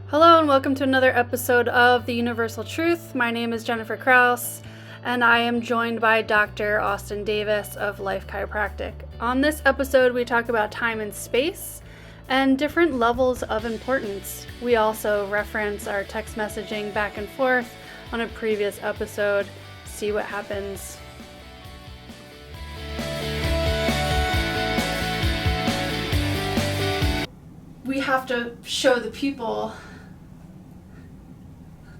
Hello and welcome to another episode of The Universal Truth. My name is Jenifer Krause and I am joined by Dr. Austin Davis of Life Chiropractic. On this episode we talk about time and space and different levels of importance. We also reference our text messaging back and forth on a previous episode. See what happens. We have to show the people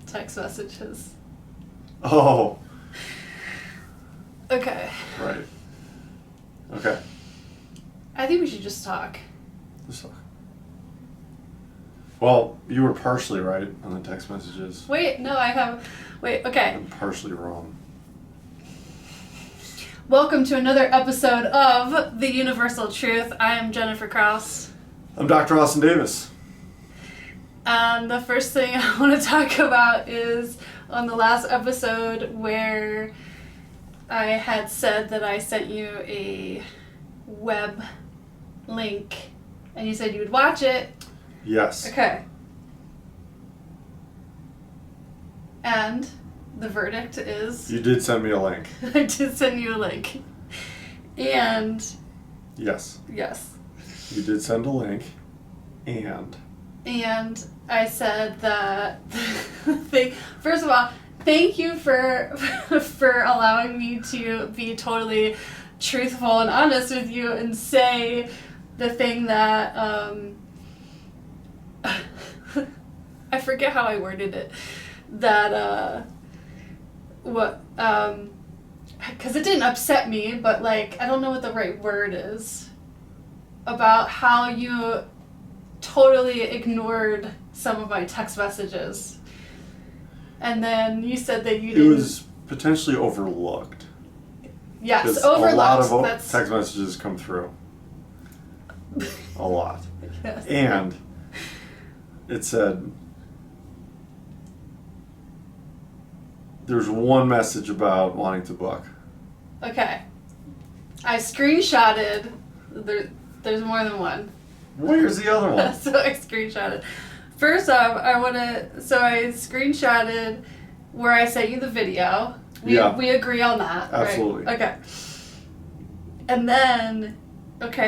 text messages. Oh. Okay. Right. Okay. I think we should just talk. Let's talk. Well, you were partially right on the text messages. Wait, okay. I'm partially wrong. Welcome to another episode of The Universal Truth. I am Jenifer Krause. I'm Dr. Austin Davis. And the first thing I want to talk about is on the last episode where I had said that I sent you a web link and you said you would watch it. Yes. Okay. And the verdict is... You did send me a link. I did send you a link. And... Yes. Yes. You did send a link. And I said that... First of all, thank you for allowing me to be totally truthful and honest with you and say the thing that... I forget how I worded it. That... because it didn't upset me, but like, I don't know what the right word is. About how you totally ignored some of my text messages. And then you said that you didn't... It was potentially overlooked. Yes, overlooked. A lot of text messages come through. A lot. Yes. And it said... There's one message about wanting to book. Okay. I screenshotted. There's more than one. Where's the other one? So I screenshotted. First off, I screenshotted where I sent you the video. We agree on that, absolutely. Right? Okay. And then,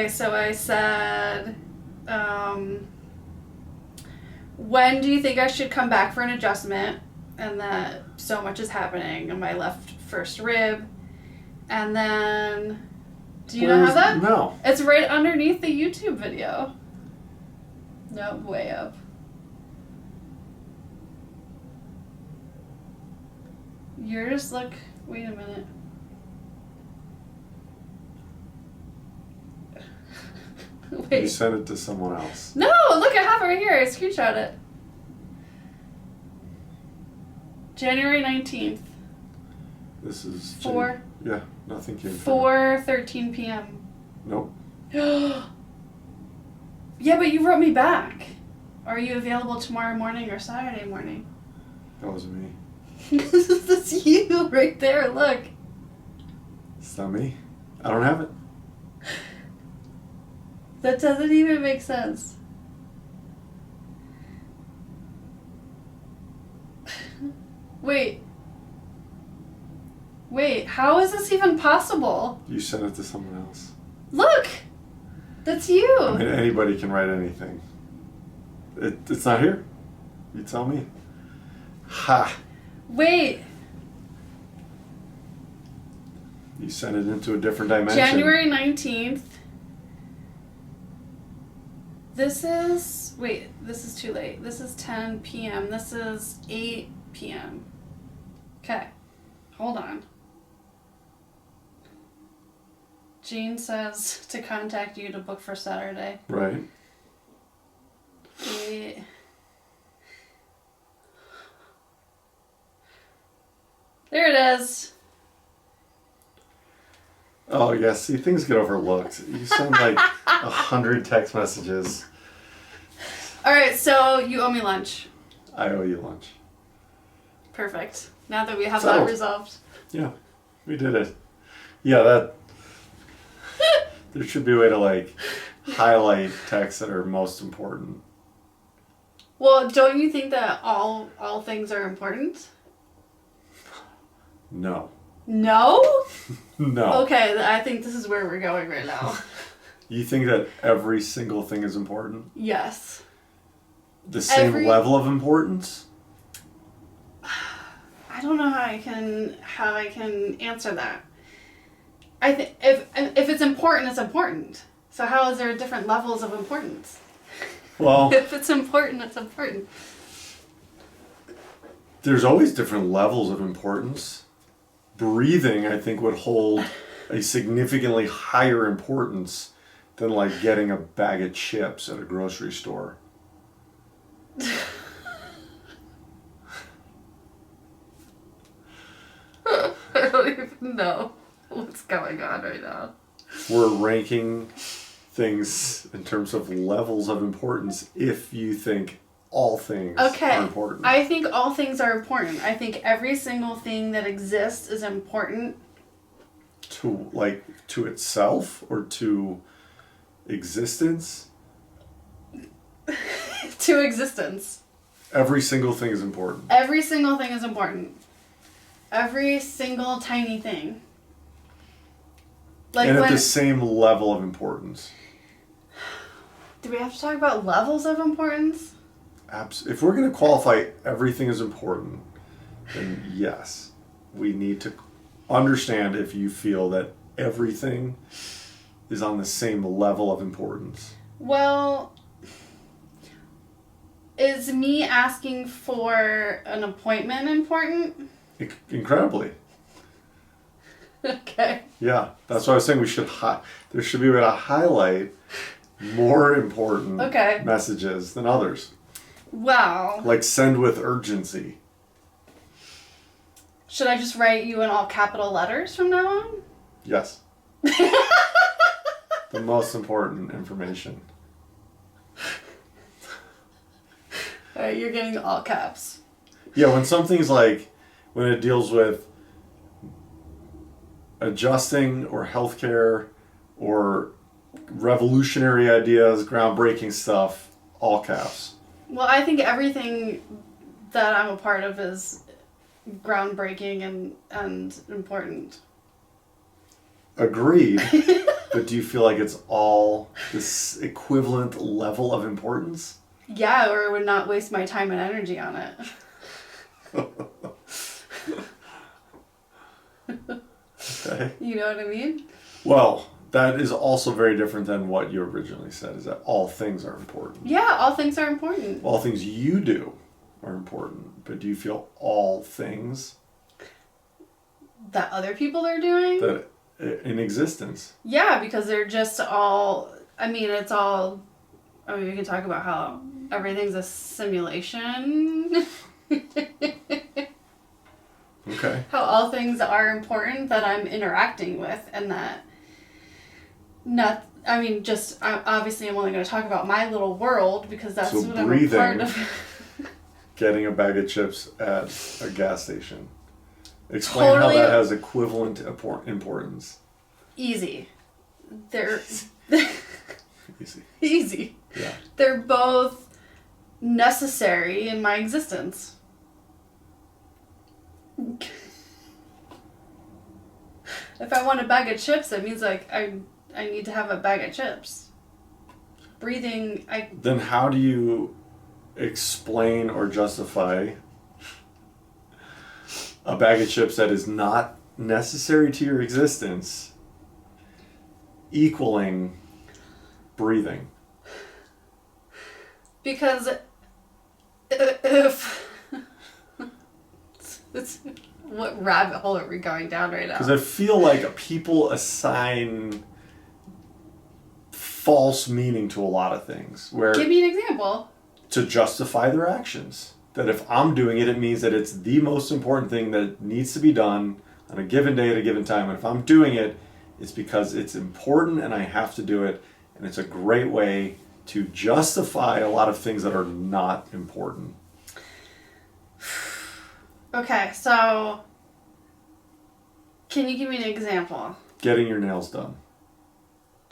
so I said, when do you think I should come back for an adjustment? And that so much is happening in my left first rib. And then, do you not have that? No. It's right underneath the YouTube video. No, way up. Yours, look, wait a minute. Wait. You sent it to someone else. No, look, I have it right here. I screenshot it. January 19th. This is... Yeah, nothing came through. 4:13 p.m. Nope. Yeah, but you wrote me back. Are you available tomorrow morning or Saturday morning? That was me. That's you right there, look. It's not me. I don't have it. That doesn't even make sense. Wait, how is this even possible? You sent it to someone else. Look! That's you! I mean, anybody can write anything. It's not here. You tell me. Ha! Wait. You sent it into a different dimension. January 19th. This is too late. This is 10 p.m. This is 8 p.m. Okay. Hold on. Jean says to contact you to book for Saturday. Right. There it is. Oh, yeah. See, things get overlooked. You send like 100 text messages. All right, so you owe me lunch. I owe you lunch. Perfect. Now that we have that resolved. Yeah, we did it. Yeah, there should be a way to like highlight texts that are most important. Well, don't you think that all things are important? No. No? No. Okay, I think this is where we're going right now. You think that every single thing is important? Yes. The same level of importance? I don't know how I can answer that. I think if it's important, it's important. So how is there different levels of importance? Well, if it's important, it's important. There's always different levels of importance. Breathing, I think, would hold a significantly higher importance than like getting a bag of chips at a grocery store. I don't even know what's going on right now. We're ranking things in terms of levels of importance if you think all things are important. I think all things are important. I think every single thing that exists is important. To itself or to existence? To existence. Every single thing is important. Every single thing is important. Every single tiny thing. And at the same level of importance. Do we have to talk about levels of importance? If we're going to qualify everything as important, then yes, we need to understand if you feel that everything is on the same level of importance. Well, is me asking for an appointment important? Incredibly. Okay. Yeah, that's why I was saying there should be a way to highlight more important messages than others. Wow. Like send with urgency. Should I just write you in all capital letters from now on? Yes. The most important information. Alright, you're getting all caps. Yeah, when it deals with adjusting or healthcare or revolutionary ideas, groundbreaking stuff, all caps. Well, I think everything that I'm a part of is groundbreaking and important. Agreed. But do you feel like it's all this equivalent level of importance? Yeah, or I would not waste my time and energy on it. Okay. You know what I mean? Well, that is also very different than what you originally said, is that all things are important. Yeah, all things are important. All things you do are important, but do you feel all things that other people are doing? That in existence? Yeah, because they're just all, it's all, we can talk about how everything's a simulation. Okay. How all things are important that I'm interacting with, and that obviously I'm only going to talk about my little world because that's what I'm a part of. Getting a bag of chips at a gas station. Explain how that has equivalent importance. Easy. They're Easy. Easy. Yeah. They're both necessary in my existence. If I want a bag of chips, that means like I need to have a bag of chips. Breathing, Then how do you explain or justify a bag of chips that is not necessary to your existence equaling breathing? Because if what rabbit hole are we going down right now? Because I feel like people assign false meaning to a lot of things. Give me an example. To justify their actions. That if I'm doing it, it means that it's the most important thing that needs to be done on a given day at a given time. And if I'm doing it, it's because it's important and I have to do it. And it's a great way to justify a lot of things that are not important. Okay, so can you give me an example? Getting your nails done.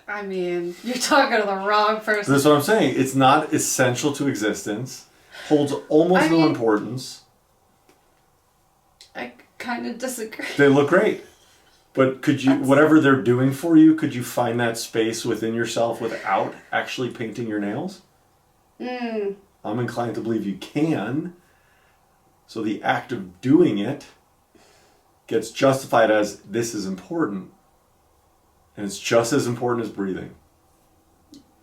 You're talking to the wrong person. That's what I'm saying. It's not essential to existence. holds almost no importance. I kind of disagree. They look great. But could you, whatever they're doing for you, could you find that space within yourself without actually painting your nails? I'm inclined to believe you can. So the act of doing it gets justified as this is important. And it's just as important as breathing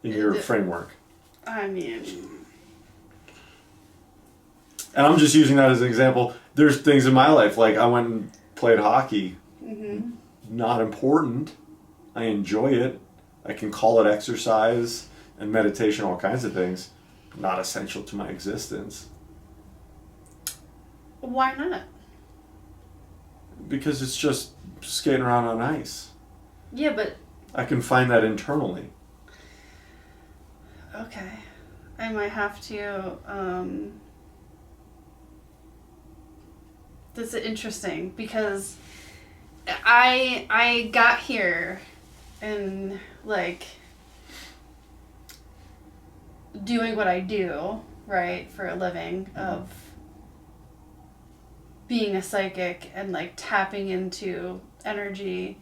in your framework. I mean... And I'm just using that as an example. There's things in my life, like I went and played hockey. Not important. I enjoy it. I can call it exercise and meditation, all kinds of things. Not essential to my existence. Why not? Because it's just skating around on ice. Yeah, but... I can find that internally. Okay. I might have to... This is interesting because I got here and like doing what I do, right, for a living of being a psychic and like tapping into energy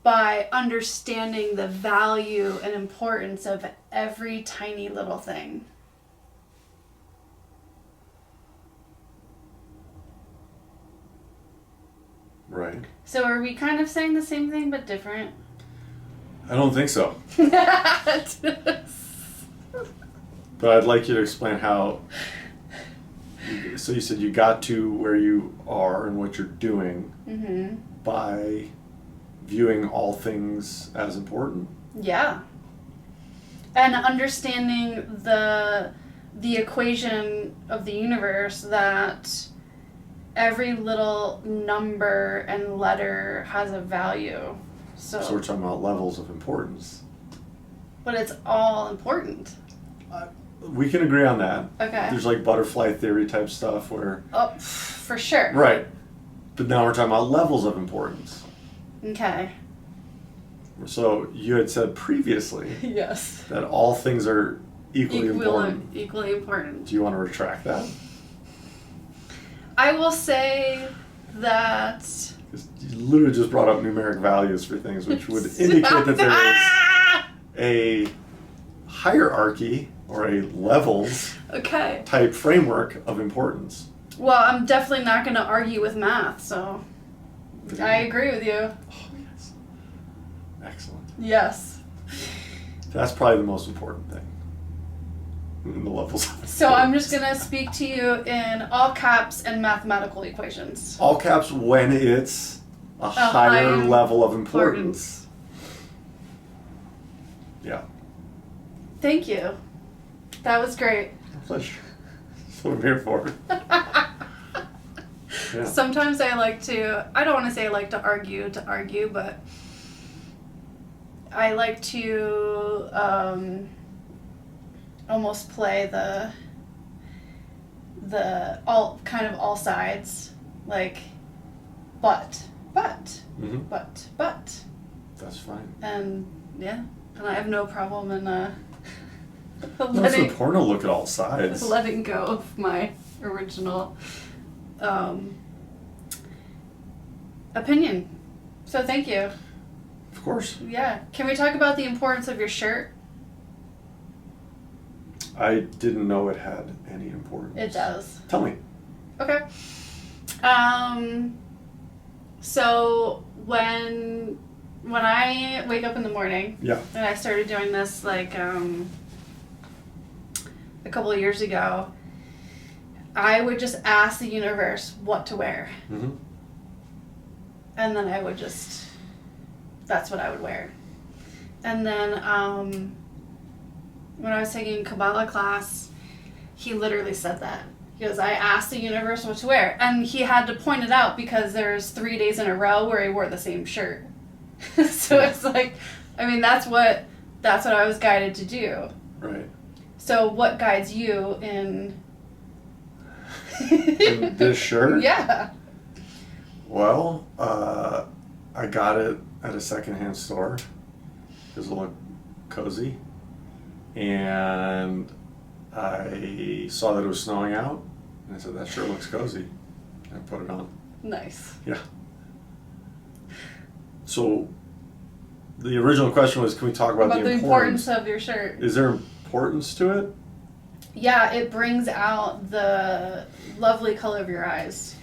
by understanding the value and importance of every tiny little thing. Right. So are we kind of saying the same thing but different? I don't think so. But I'd like you to explain how... So you said you got to where you are and what you're doing by viewing all things as important? Yeah. And understanding the equation of the universe that every little number and letter has a value. So we're talking about levels of importance. But it's all important. We can agree on that. Okay. There's like butterfly theory type stuff where... Oh, for sure. Right. But now we're talking about levels of importance. Okay. So you had said previously yes, that all things are equally important. Equally important. Do you want to retract that? I will say that... 'Cause you literally just brought up numeric values for things, which would indicate that there is a hierarchy or a levels type framework of importance. Well, I'm definitely not going to argue with math, so I agree with you. Oh, yes. Excellent. Yes. That's probably the most important thing in the levels. So I'm just going to speak to you in all caps and mathematical equations. All caps when it's a higher level of importance. Yeah. Thank you. That was great. Pleasure. That's what I'm here for. Yeah. Sometimes I like to, I don't want to say I like to argue, but I like to almost play the all sides, like but. Mm-hmm. But. That's fine. And yeah, and I have no problem in It's important to look at all sides. letting go of my original opinion. So thank you. Of course. Yeah. Can we talk about the importance of your shirt? I didn't know it had any importance. It does. Tell me. Okay. So when I wake up in the morning, Yeah. and I started doing this like a couple of years ago, I would just ask the universe what to wear. Mm-hmm. And then I would just, that's what I would wear. And then when I was taking Kabbalah class, he literally said that. He goes, I asked the universe what to wear. And he had to point it out because there's 3 days in a row where he wore the same shirt. So it's like, I mean, that's what I was guided to do. Right. So what guides you in... In this shirt? Yeah. Well, I got it at a secondhand store because it looked cozy. And I saw that it was snowing out, and I said, that sure looks cozy. I put it on. Nice. Yeah. So the original question was, can we talk about the importance of your shirt? Is there importance to it? Yeah, it brings out the lovely color of your eyes.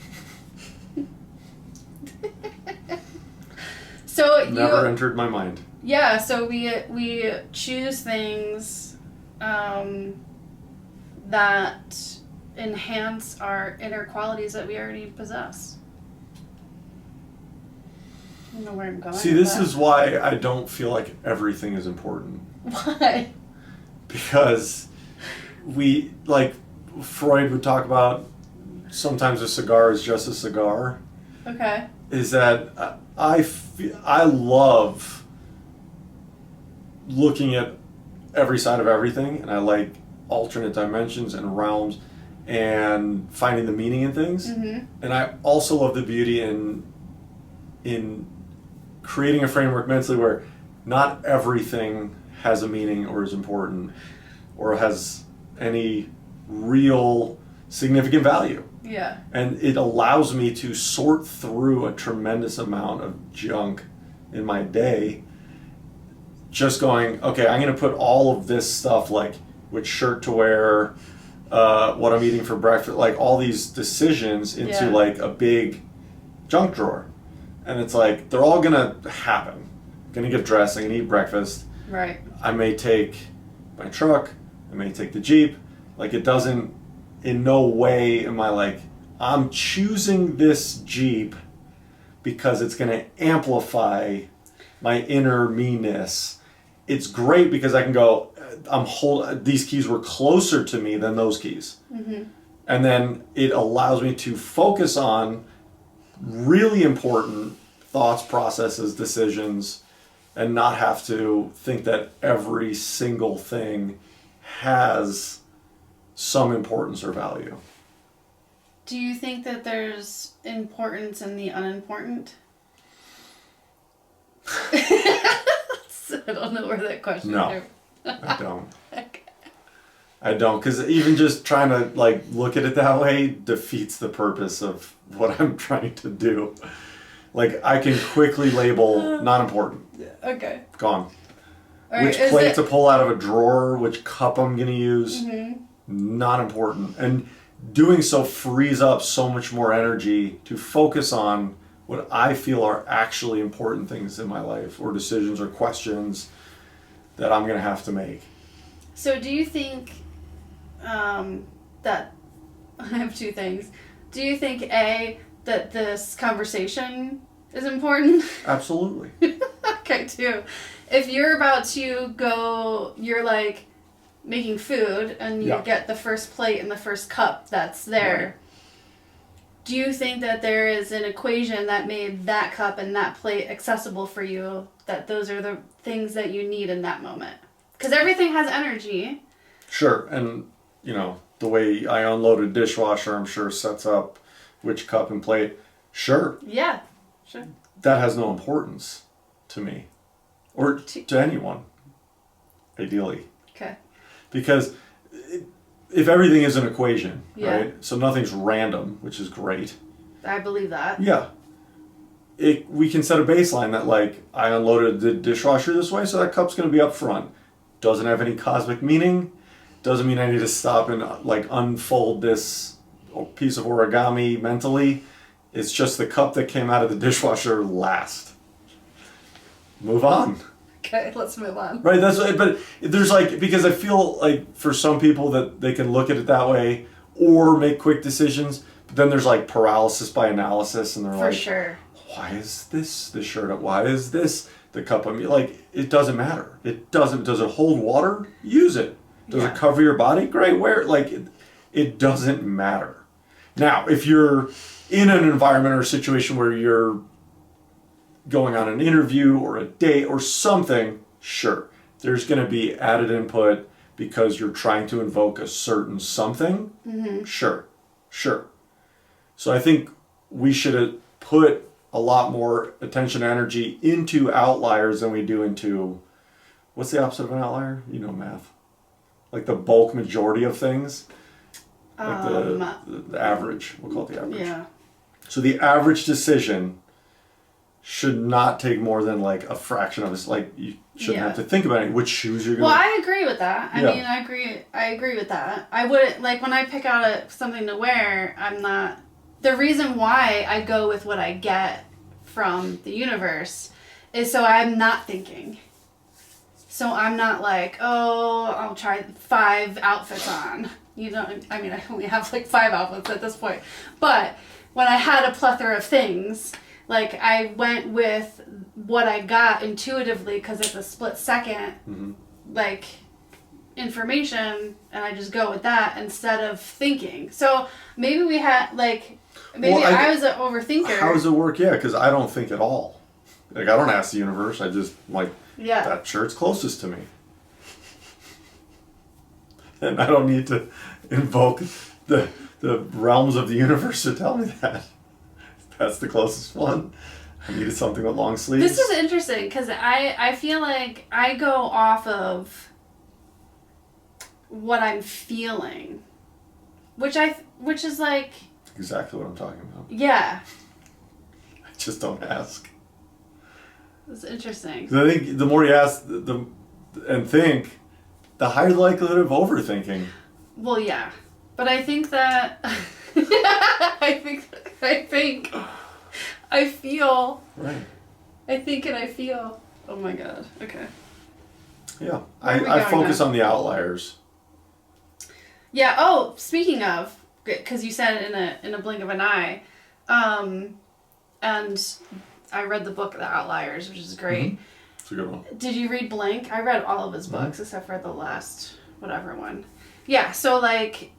So Never entered my mind. Yeah, so we choose things that enhance our inner qualities that we already possess. I don't know where I'm going. See, this is why I don't feel like everything is important. Why? Because Freud would talk about sometimes a cigar is just a cigar. Okay. Is that I love looking at every side of everything, and I like alternate dimensions and realms and finding the meaning in things. Mm-hmm. And I also love the beauty in creating a framework mentally where not everything has a meaning or is important or has any real significant value. Yeah. And it allows me to sort through a tremendous amount of junk in my day, just going, okay, I'm going to put all of this stuff, like which shirt to wear, what I'm eating for breakfast, like all these decisions into like a big junk drawer. And it's like, they're all going to happen. I'm going to get dressed, I'm going to eat breakfast. Right. I may take my truck, I may take the Jeep. Like, it doesn't, in no way am I like, I'm choosing this Jeep because it's going to amplify my inner me-ness. It's great because I can go, these keys were closer to me than those keys. Mm-hmm. And then it allows me to focus on really important thoughts, processes, decisions, and not have to think that every single thing has some importance or value. Do you think that there's importance in the unimportant? I don't know where that question No, I don't. Okay. I don't, because even just trying to like look at it that way defeats the purpose of what I'm trying to do. Like, I can quickly label not important. Okay. Gone. Right, which plate to pull out of a drawer, which cup I'm going to use, mm-hmm. not important. And doing so frees up so much more energy to focus on what I feel are actually important things in my life, or decisions or questions that I'm going to have to make. So do you think that, I have two things. Do you think, A, that this conversation is important? Absolutely. Okay, two. If you're about to go, you're like making food and you get the first plate and the first cup that's there. Right. Do you think that there is an equation that made that cup and that plate accessible for you, that those are the things that you need in that moment? Because everything has energy. Sure. And, you know, the way I unload a dishwasher, I'm sure sets up which cup and plate. Sure. Yeah, sure. That has no importance to me. Or to anyone, ideally. Okay. Because if everything is an equation, yeah. right? So nothing's random, which is great. I believe that. Yeah. We can set a baseline that, like, I unloaded the dishwasher this way, so that cup's going to be up front. Doesn't have any cosmic meaning. Doesn't mean I need to stop and, like, unfold this piece of origami mentally. It's just the cup that came out of the dishwasher last. Move on. Okay, let's move on. Right, but there's like, because I feel like for some people that they can look at it that way or make quick decisions, but then there's like paralysis by analysis, and they're for like, sure. Why is this the shirt up? Why is this the cup? I mean, like, it doesn't matter. Does it hold water? Use it. Does it cover your body? Great, wear it. Like, it doesn't matter. Now, if you're in an environment or a situation where you're going on an interview or a date or something, sure, there's going to be added input because you're trying to invoke a certain something. Mm-hmm. Sure. So I think we should put a lot more attention and energy into outliers than we do into, what's the opposite of an outlier? You know math. like the bulk majority of things. Like Um, the average. We'll call it the average. yeah. So the average decision should not take more than like a fraction of this. Like you shouldn't Yeah. have to think about it. Which shoes you're gonna. Well, I agree with that. I Yeah. mean, I agree with that. I would like when I pick out something to wear. I'm not. The reason why I go with what I get from the universe is so I'm not thinking. So I'm not like, oh, I'll try 5 outfits on. You know, I mean, I only have like 5 outfits at this point. But when I had a plethora of things, like I went with what I got intuitively because it's a split second, like information, and I just go with that instead of thinking. So maybe we had like, maybe Well, I was an overthinker. How does it work? Yeah, because I don't think at all. Like I don't ask the universe. I just like Yeah. that shirt's closest to me, and I don't need to invoke the realms of the universe to tell me that. That's the closest one. I needed something with long sleeves. This is interesting because I feel like I go off of what I'm feeling, which is like, exactly what I'm talking about. yeah, I just don't ask. it's interesting. 'Cause I think the more you ask and think, the higher the likelihood of overthinking. Well, yeah, but I think that I feel. Right. I think and I feel. Oh my god. Okay. Yeah. Where are we I going focus now? on the outliers. Yeah. Oh, speaking of, because you said it in a blink of an eye, and I read the book The Outliers, which is great. It's a good one. Did you read Blank? I read all of his books except for the last whatever one. Yeah. So like.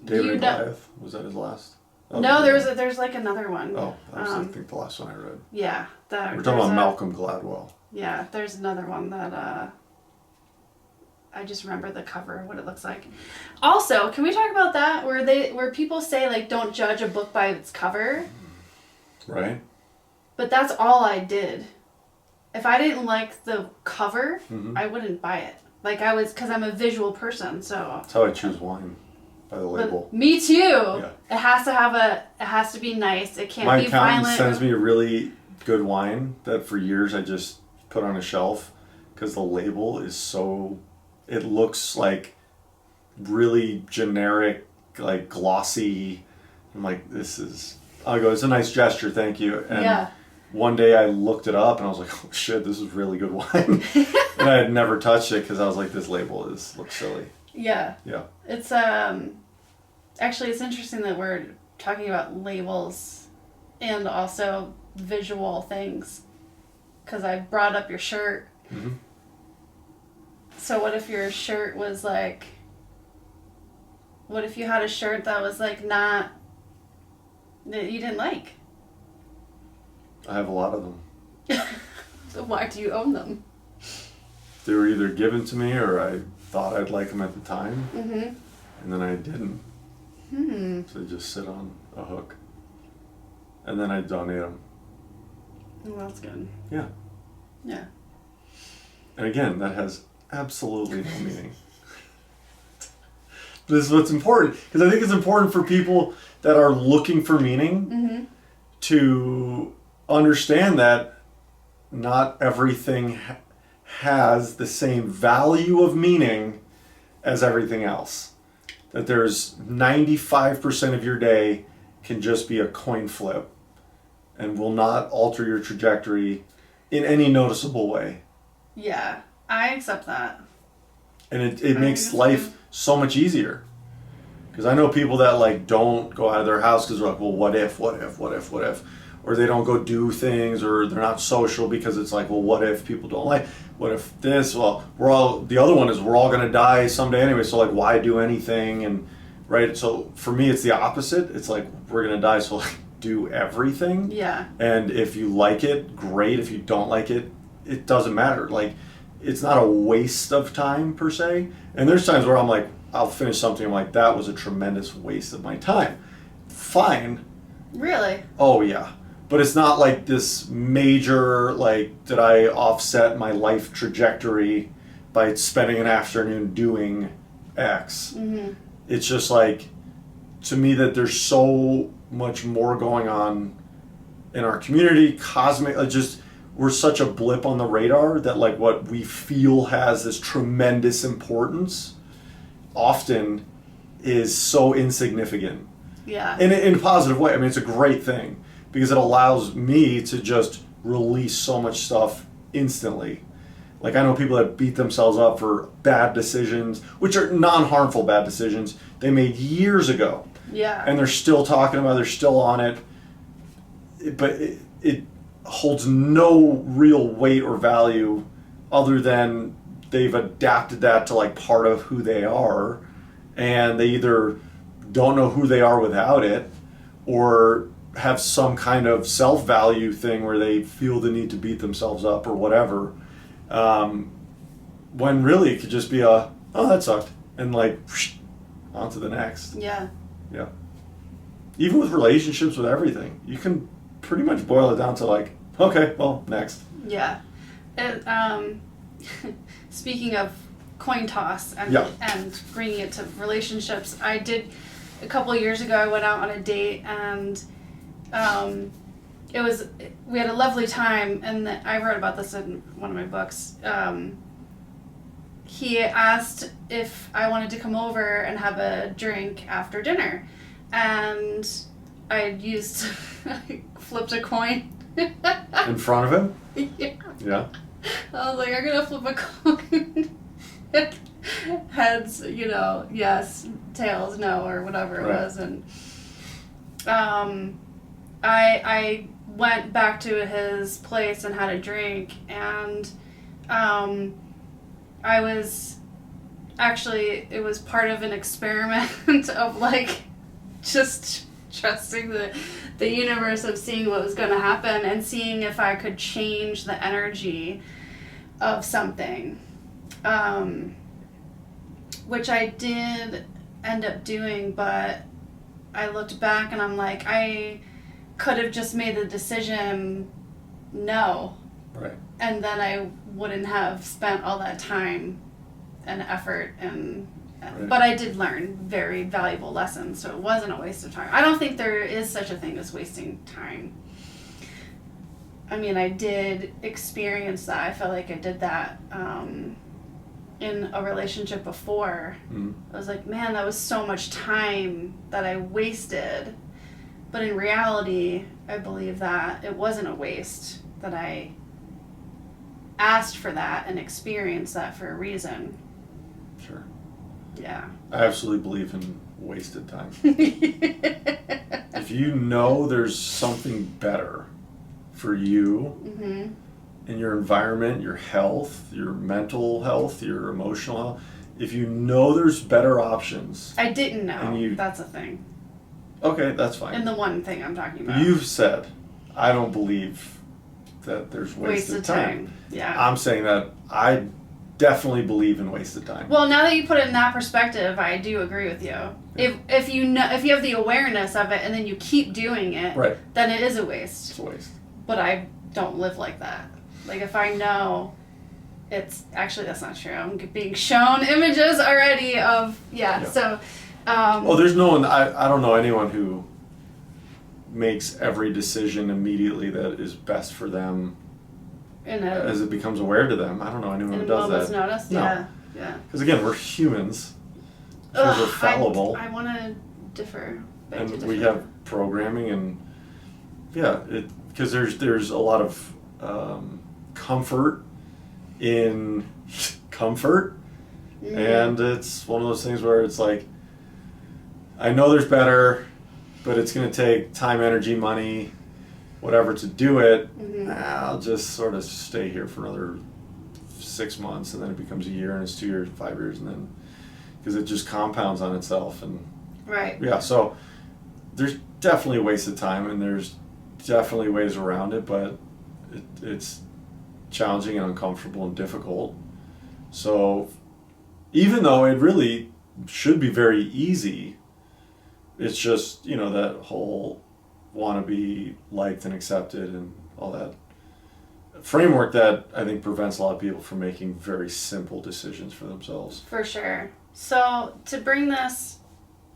David You and know- Goliath. Was that his last? Oh, No, there's like another one. Oh, that was I think the last one I read. Yeah. We're talking about Malcolm Gladwell. Yeah, there's another one that I just remember the cover, what it looks like. Also, can we talk about that where people say like don't judge a book by its cover? Right? But that's all I did. If I didn't like the cover, Mm-hmm. I wouldn't buy it. Like I was, because I'm a visual person, so. That's how I choose wine. By the label. But me too. Yeah. It has to be nice. It can't My be accountant violent. sends me a really good wine that for years I just put on a shelf because the label is so, it looks like really generic, like glossy. I'm like, I go, it's a nice gesture, thank you. And Yeah. one day I looked it up and I was like, oh shit, this is really good wine. And I had never touched it because I was like, this label looks silly. Yeah. Yeah. It's actually it's interesting that we're talking about labels and also visual things, because I brought up your shirt. Mm-hmm. So what if your shirt was like, what if you had a shirt that was like not, that you didn't like? I have a lot of them. So why do you own them? They were either given to me or I thought I'd like them at the time, Mm-hmm. and then I didn't. So they just sit on a hook. And then I donate them. Well, that's good. Yeah. Yeah. And again, that has absolutely no meaning. This is what's important, because I think it's important for people that are looking for meaning to understand that not everything has the same value of meaning as everything else. That there's 95% of your day can just be a coin flip and will not alter your trajectory in any noticeable way. Yeah, I accept that. And it makes life so much easier. Because I know people that like don't go out of their house because they're like, well, what if? Or they don't go do things, or they're not social because it's like, well, what if people don't like, what if this? Well, the other one is we're all going to die someday anyway, so like why do anything? And right, so for me it's the opposite. It's like we're going to die, so like do everything. Yeah. And if you like it, great. If you don't like it, it doesn't matter. Like it's not a waste of time per se. And there's times where I'm like, I'll finish something, I'm like, that was a tremendous waste of my time. Fine. Really? Oh yeah. But it's not like this major, like, did I offset my life trajectory by spending an afternoon doing X. It's just like, to me, that there's so much more going on in our community, cosmic, just we're such a blip on the radar that like what we feel has this tremendous importance often is so insignificant. Yeah. In a positive way. I mean, it's a great thing because it allows me to just release so much stuff instantly. Like, I know people that beat themselves up for bad decisions, which are non-harmful bad decisions they made years ago. Yeah. And they're still talking about it, they're still on it. But it holds no real weight or value other than they've adapted that to like part of who they are. And they either don't know who they are without it or have some kind of self-value thing where they feel the need to beat themselves up or whatever. When really it could just be oh, that sucked, and like on to the next. Yeah. Yeah. Even with relationships, with everything, you can pretty much boil it down to like, okay, well, next. Yeah. And, speaking of coin toss and bringing it to relationships, I did a couple of years ago. I went out on a date and we had a lovely time, and I wrote about this in one of my books. He asked if I wanted to come over and have a drink after dinner, and I flipped a coin. In front of him? Yeah. Yeah. I was like, I'm gonna flip a coin. Heads, yes. Tails, no, or whatever it was, and I went back to his place and had a drink, and I was actually, it was part of an experiment of like just trusting the universe, of seeing what was going to happen and seeing if I could change the energy of something, which I did end up doing, but I looked back and I'm like, I could have just made the decision no. Right. And then I wouldn't have spent all that time and effort but I did learn very valuable lessons, so it wasn't a waste of time. I don't think there is such a thing as wasting time. I mean, I did experience that. I felt like I did that in a relationship before. I was like, man, that was so much time that I wasted. But in reality, I believe that it wasn't a waste, that I asked for that and experienced that for a reason. Sure. Yeah. I absolutely believe in wasted time. If you know there's something better for you in your environment, your health, your mental health, your emotional health, if you know there's better options. I didn't know. That's a thing. Okay, that's fine. And the one thing I'm talking about. You've said, I don't believe that there's wasted time. Yeah. I'm saying that I definitely believe in wasted time. Well, now that you put it in that perspective, I do agree with you. Yeah. If you have the awareness of it and then you keep doing it, then it is a waste. It's a waste. But I don't live like that. Like, if I know, it's actually, that's not true. I'm being shown images already of so. There's no one. I don't know anyone who makes every decision immediately that is best for them. As it becomes aware to them. I don't know anyone who does that. Notice? No. Yeah. Because again, we're humans. We're fallible. I want to differ. And we have programming, and because there's a lot of comfort in comfort, and it's one of those things where it's like, I know there's better, but it's going to take time, energy, money, whatever to do it. I'll just sort of stay here for another 6 months, and then it becomes a year, and it's 2 years, 5 years, and then because it just compounds on itself. And so there's definitely a waste of time, and there's definitely ways around it, but it's challenging and uncomfortable and difficult. So even though it really should be very easy, it's just, that whole want to be liked and accepted and all that framework that I think prevents a lot of people from making very simple decisions for themselves. For sure. So to bring this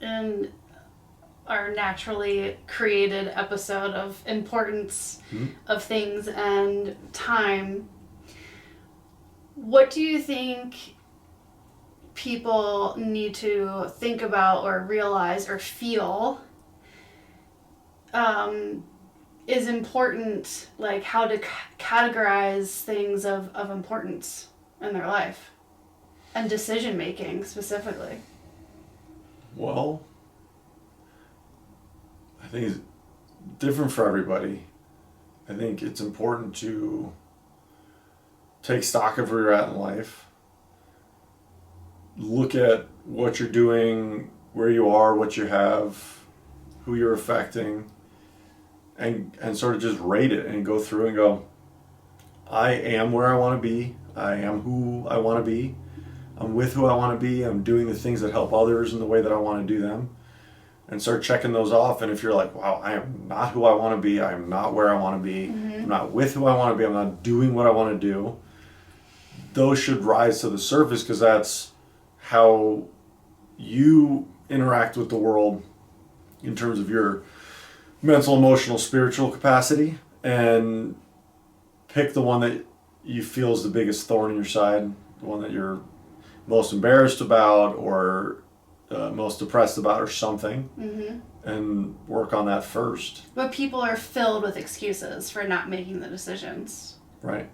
in our naturally created episode of importance of things and time, what do you think people need to think about or realize or feel is important, like how to categorize things of importance in their life and decision making specifically? Well, I think it's different for everybody. I think it's important to take stock of where you're at in life. Look at what you're doing, where you are, what you have, who you're affecting, and sort of just rate it and go through and go, I am where I want to be. I am who I want to be. I'm with who I want to be. I'm doing the things that help others in the way that I want to do them. And start checking those off. And if you're like, wow, I am not who I want to be. I am not where I want to be. I'm not with who I want to be. I'm not doing what I want to do. Those should rise to the surface because that's how you interact with the world in terms of your mental, emotional, spiritual capacity, and pick the one that you feel is the biggest thorn in your side, the one that you're most embarrassed about or most depressed about or something, and work on that first. But people are filled with excuses for not making the decisions. Right.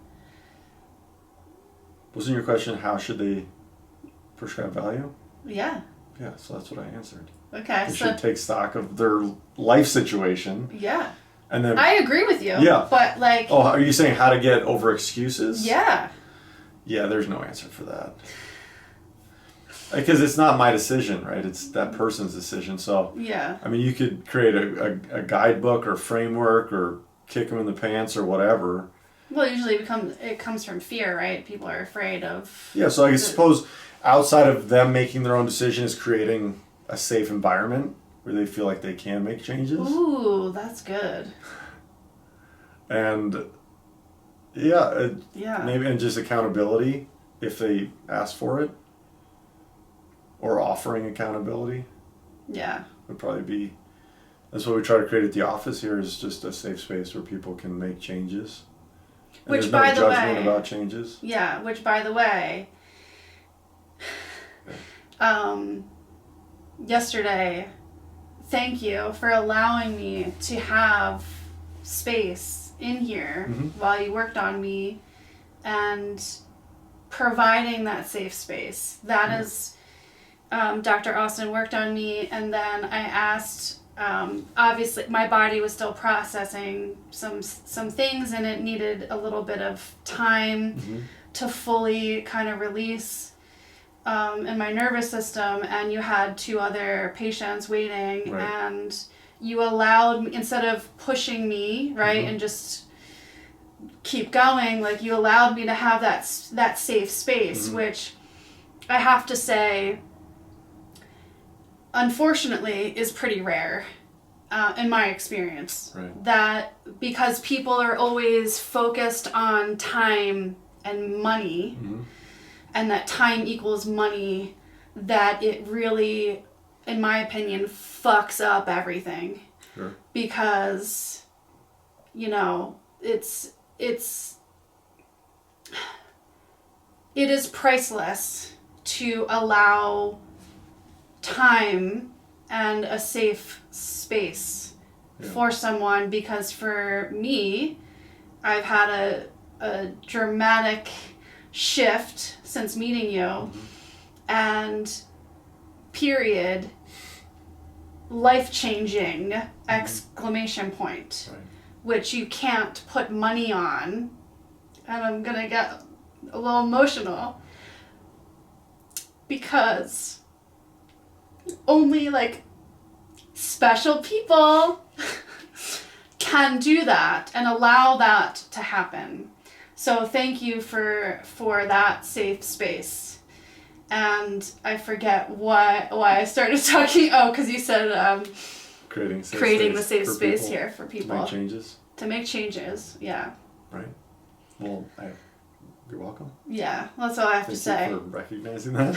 Wasn't your question, how should they prescribe value? Yeah. Yeah, so that's what I answered. Okay. They should take stock of their life situation. Yeah. And then I agree with you. Yeah. But like... Oh, are you saying how to get over excuses? Yeah. Yeah, there's no answer for that. Because it's not my decision, right? It's that person's decision. So, yeah. I mean, you could create a guidebook or framework or kick them in the pants or whatever. Well, usually it comes from fear, right? People are afraid of... Yeah, so I suppose outside of them making their own decision is creating a safe environment where they feel like they can make changes. Ooh, that's good. And yeah, yeah. Maybe, and just accountability if they ask for it. Or offering accountability. Yeah. Would probably be... That's what we try to create at the office here, is just a safe space where people can make changes. And which, there's by no the judgment way... about changes. Yeah, which, by the way... yesterday, thank you for allowing me to have space in here while you worked on me and providing that safe space. That is... Dr. Austin worked on me, and then I asked, obviously my body was still processing some things, and it needed a little bit of time to fully kind of release in my nervous system, and you had 2 other patients waiting, right. And you allowed me, instead of pushing me, right, and just keep going, like you allowed me to have that safe space, which I have to say, unfortunately, is pretty rare in my experience. Right. That because people are always focused on time and money, and that time equals money, that it really, in my opinion, fucks up everything. Sure. Because, it is priceless to allow time and a safe space for someone, because for me, I've had a dramatic shift since meeting you, and period, life-changing, exclamation point, Right. which you can't put money on, and I'm gonna get a little emotional, because only like special people can do that and allow that to happen. So thank you for that safe space. And I forget why I started talking. Oh, because you said creating the safe space here for people to make changes. To make changes, yeah. Right. Well, You're welcome. Yeah, that's all I have to say. Thank you for recognizing that.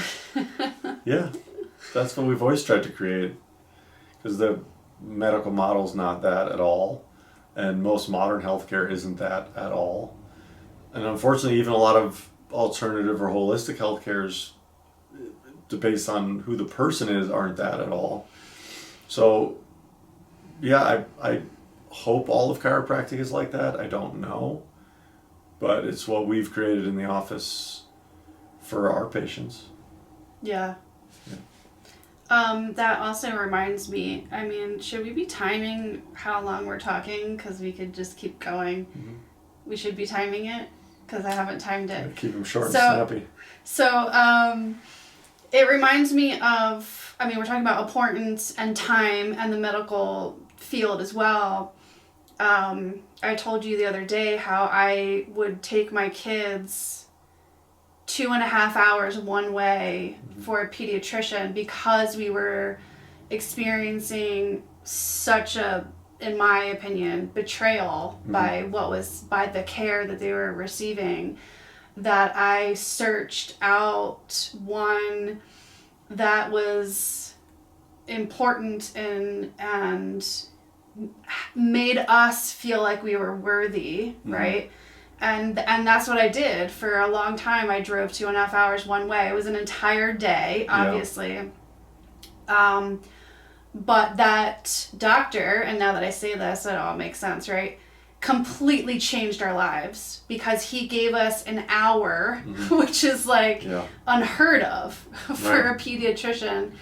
Yeah, that's what we've always tried to create. Because the medical model's not that at all. And most modern healthcare isn't that at all. And unfortunately, even a lot of alternative or holistic healthcares, based on who the person is, aren't that at all. So, yeah, I hope all of chiropractic is like that. I don't know. But it's what we've created in the office for our patients. Yeah. That also reminds me, I mean, should we be timing how long we're talking? Because we could just keep going. Mm-hmm. We should be timing it, because I haven't timed it. Yeah, keep them short and snappy. So, it reminds me of, I mean, we're talking about importance and time and the medical field as well. I told you the other day how I would take my kids 2.5 hours one way for a pediatrician because we were experiencing such a, in my opinion, betrayal by the care that they were receiving, that I searched out one that was important and made us feel like we were worthy, right? And that's what I did for a long time. I drove 2.5 hours one way. It was an entire day, obviously. Yeah. But that doctor, and now that I say this, it all makes sense, right? Completely changed our lives, because he gave us an hour, which is like unheard of for a pediatrician.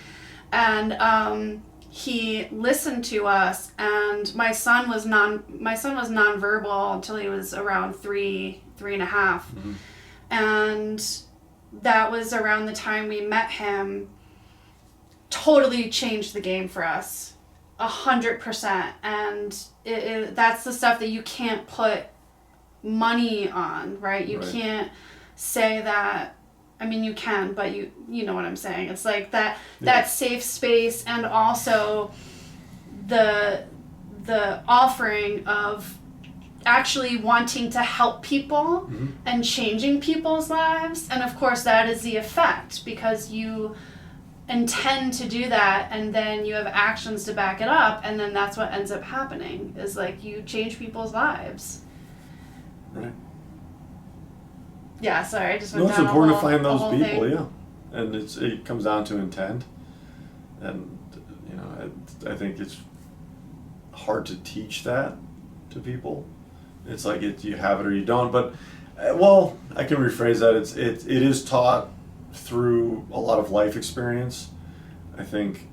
And he listened to us, and my son was nonverbal until he was around 3.5. And that was around the time we met him. Totally changed the game for us, 100%. And that's the stuff that you can't put money on, right? You can't say that. I mean, you can, but you know what I'm saying. It's like that safe space, and also the offering of actually wanting to help people and changing people's lives. And of course, that is the effect, because you intend to do that, and then you have actions to back it up, and then that's what ends up happening, is like you change people's lives. Right. Yeah, sorry, I just went down it's important to find those people, thing. yeah. And it comes down to intent. And, I think it's hard to teach that to people. It's like you have it or you don't. But, I can rephrase that. It is taught through a lot of life experience. I think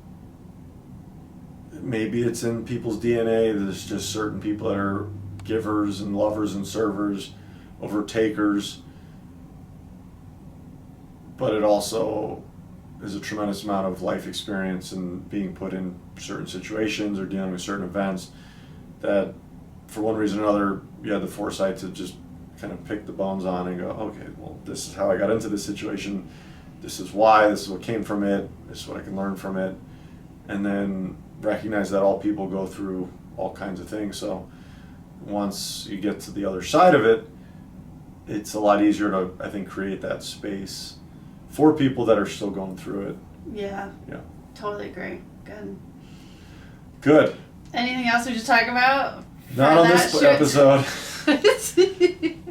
maybe it's in people's DNA. There's just certain people that are givers and lovers and servers over takers. But it also is a tremendous amount of life experience and being put in certain situations or dealing with certain events that, for one reason or another, you had the foresight to just kind of pick the bones on and go, okay, well, this is how I got into this situation. This is why. This is what came from it. This is what I can learn from it. And then recognize that all people go through all kinds of things. So once you get to the other side of it, it's a lot easier to, I think, create that space for people that are still going through it. Yeah. Yeah. Totally agree. Good. Anything else we should talk about? Not on this episode.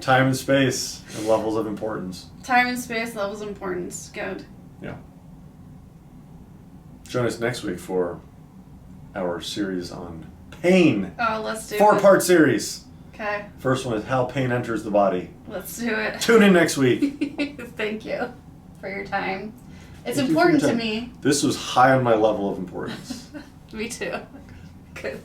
Time and space and levels of importance. Time and space, levels of importance. Good. Yeah. Join us next week for our series on pain. Oh, let's do it. 4-part series. Okay. First one is how pain enters the body. Let's do it. Tune in next week. Thank you for your time. It's important to me. This was high on my level of importance. Me too. Good.